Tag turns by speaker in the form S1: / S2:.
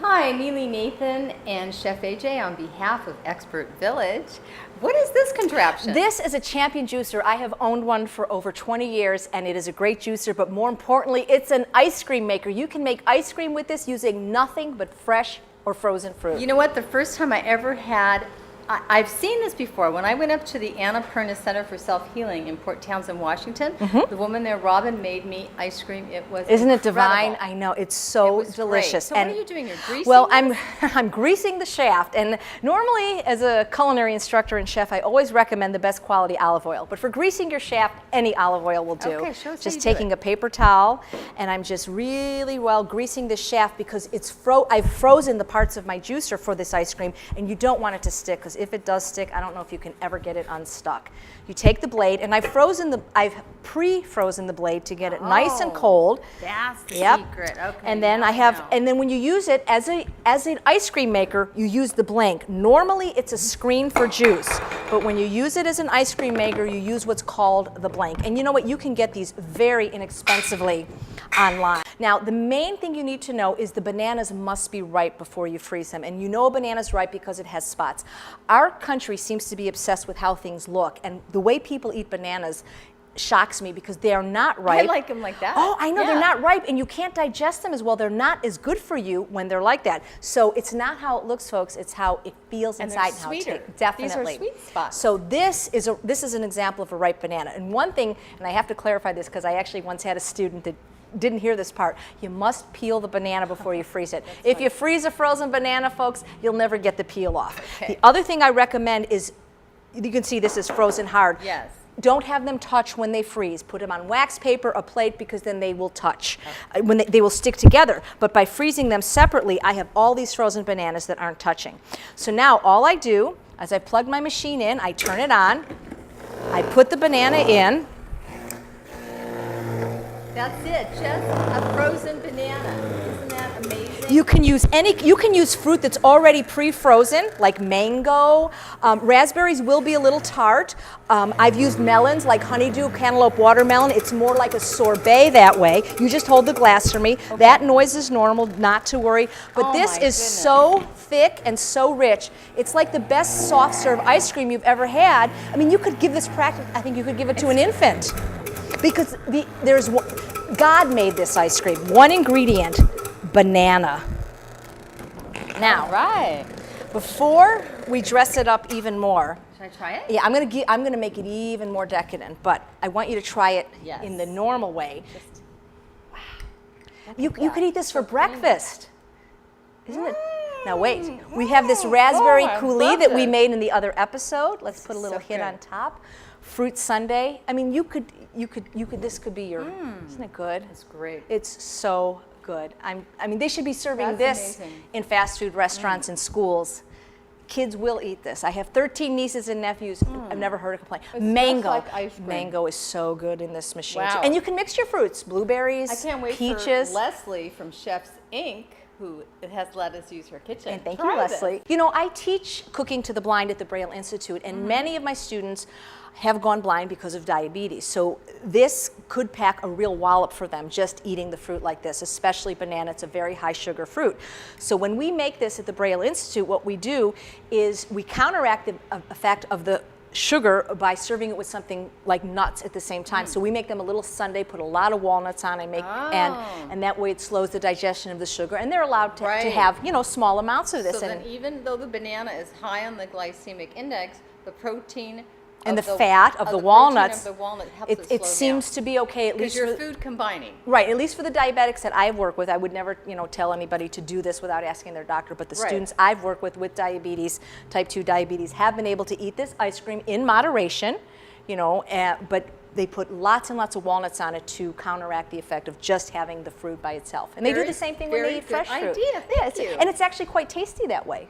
S1: Hi, Neely Nathan and Chef AJ on behalf of Expert Village. What is this contraption?
S2: This is a Champion juicer. I have owned one for over 20 years and it is a great juicer, but more importantly, it's an ice cream maker. You can make ice cream with this using nothing but fresh or frozen fruit.
S1: You know what? The first time I ever had, I've seen this before. When I went up to the Annapurna Center for Self-Healing in Port Townsend, Washington, the woman there, Robin, made me ice cream. It was
S2: Isn't it
S1: incredible.
S2: divine? I know, it's so delicious.
S1: Great. So what are you doing? You're greasing
S2: Well,
S1: this?
S2: I'm greasing the shaft, and normally as a culinary instructor and chef, I always recommend the best quality olive oil. But for greasing your shaft, any olive oil will do.
S1: Okay, show us how
S2: just
S1: you do
S2: taking
S1: it.
S2: a paper towel, and I'm just really well greasing the shaft because I've frozen the parts of my juicer for this ice cream, and you don't want it to stick, because if it does stick, I don't know if you can ever get it unstuck. You take the blade, and I've pre-frozen the blade to get it nice and cold.
S1: That's the
S2: Yep.
S1: secret. Okay.
S2: And then
S1: now.
S2: and then when you use it as an ice cream maker, you use the blank. Normally it's a screen for juice, but when you use it as an ice cream maker, you use what's called the blank. And you know what? You can get these very inexpensively online. Now, the main thing you need to know is the bananas must be ripe before you freeze them. And you know a banana's ripe because it has spots. Our country seems to be obsessed with how things look, and the way people eat bananas shocks me because they are not ripe.
S1: I like them like that.
S2: Oh, I know,
S1: Yeah.
S2: they're not ripe, and you can't digest them as well. They're not as good for you when they're like that. So it's not how it looks, folks. It's how it feels
S1: And
S2: inside
S1: they're
S2: and how it
S1: sweeter.
S2: tastes. Definitely.
S1: These are sweet spots.
S2: So this is an example of a ripe banana. And one thing, and I have to clarify this because I actually once had a student that didn't hear this part. You must peel the banana before you freeze it. If you freeze a frozen banana, folks, you'll never get the peel off.
S1: Okay.
S2: The other thing I recommend is, you can see this is frozen hard.
S1: Yes.
S2: Don't have them touch when they freeze. Put them on wax paper, a plate, because then they will touch. When they will stick together. But by freezing them separately, I have all these frozen bananas that aren't touching. So now all I do, as I plug my machine in, I turn it on, I put the banana in.
S1: That's it, just a frozen banana. Isn't that amazing?
S2: You can use fruit that's already pre-frozen, like mango. Raspberries will be a little tart. I've used melons like honeydew, cantaloupe, watermelon. It's more like a sorbet that way. You just hold the glass for me. Okay. That noise is normal, not to worry. But this is so thick and so rich. It's like the best soft serve ice cream you've ever had. I mean, you could give this practice, I think you could give it to an infant. Because God made this ice cream. One ingredient, banana. Now,
S1: All right.
S2: before we dress it up even more,
S1: Should I try it?
S2: yeah, I'm gonna make it even more decadent, but I want you to try it in the normal way. Wow. You could eat this for breakfast, isn't it? Now wait, we have this raspberry coulis that we made in the other episode. Let's put a little hit on top. Fruit sundae. I mean, this could be your, isn't it good?
S1: It's great.
S2: It's so good. I mean, they should be serving this
S1: amazing.
S2: in fast food restaurants and schools. Kids will eat this. I have 13 nieces and nephews. I've never heard a complaint. Mango.
S1: Like ice cream.
S2: Mango is so good in this machine.
S1: Wow.
S2: And you can mix your fruits, blueberries,
S1: I can't wait
S2: peaches.
S1: for Leslie from Chef's Inc., who has let us use her kitchen.
S2: And thank
S1: Try
S2: you, Leslie.
S1: this.
S2: You know, I teach cooking to the blind at the Braille Institute, and many of my students have gone blind because of diabetes. So this could pack a real wallop for them, just eating the fruit like this, especially banana. It's a very high sugar fruit. So when we make this at the Braille Institute, what we do is we counteract the effect of the sugar by serving it with something like nuts at the same time. So we make them a little sundae, put a lot of walnuts on, and that way it slows the digestion of the sugar. And they're allowed to have, you know, small amounts of this.
S1: So then even though the banana is high on the glycemic index, the protein
S2: and the fat of the walnuts,
S1: helps
S2: it seems to be okay, at least
S1: because you're food combining.
S2: Right, at least for the diabetics that I've worked with. I would never, you know, tell anybody to do this without asking their doctor, but the students I've worked with diabetes, type 2 diabetes, have been able to eat this ice cream in moderation, you know, but they put lots and lots of walnuts on it to counteract the effect of just having the fruit by itself. And they do the same thing when they eat fresh fruit.
S1: Idea. Thank you.
S2: And it's actually quite tasty that way.